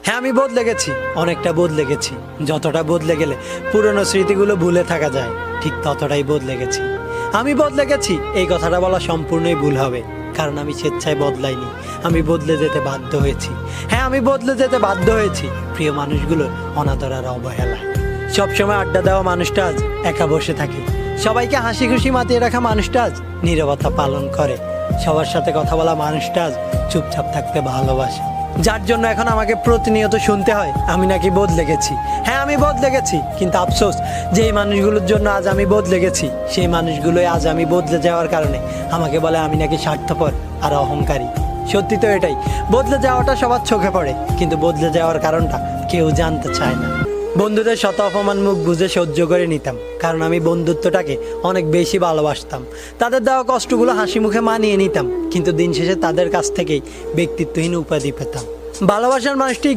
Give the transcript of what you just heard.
হ্যাঁ, আমি বদলে গেছি, অনেকটা বদলে গেছি। যতটা বদলে গেলে পুরনো স্মৃতিগুলো ভুলে থাকা যায়, ঠিক ততটাই বদলে গেছি। আমি বদলে গেছি এই কথাটা বলা সম্পূর্ণই ভুল হবে, কারণ আমি স্বেচ্ছায় বদলাইনি, আমি বদলে যেতে বাধ্য হয়েছি। হ্যাঁ, আমি বদলে যেতে বাধ্য হয়েছি প্রিয় মানুষগুলোর অনাদর আর অবহেলায়। সবসময় আড্ডা দেওয়া মানুষটা আজ একা বসে থাকে, সবাইকে হাসি খুশি মাতিয়ে রাখা মানুষটা আজ নীরবতা পালন করে, সবার সাথে কথা বলা মানুষটা আজ চুপচাপ থাকতে ভালোবাসে। যার জন্য এখন আমাকে প্রতিনিয়ত শুনতে হয় আমি নাকি বদলে গেছি। হ্যাঁ, আমি বদলে গেছি, কিন্তু আফসোস যে এই মানুষগুলোর জন্য আজ আমি বদলে গেছি, সেই মানুষগুলোই আজ আমি বদলে যাওয়ার কারণে আমাকে বলে আমি নাকি স্বার্থপর আর অহংকারী। সত্যি তো এটাই, বদলে যাওয়াটা সবার চোখে পড়ে, কিন্তু বদলে যাওয়ার কারণটা কেউ জানতে চায় না। বন্ধুদের শত অপমান মুখ বুঝে সহ্য করে নিতাম, কারণ আমি বন্ধুত্বটাকে অনেক বেশি ভালোবাসতাম। তাদের দেওয়া কষ্টগুলো হাসি মুখে মানিয়ে নিতাম, কিন্তু দিন শেষে তাদের কাছ থেকেই ব্যক্তিত্বহীন উপাধি পেতাম। ভালোবাসার মানুষটি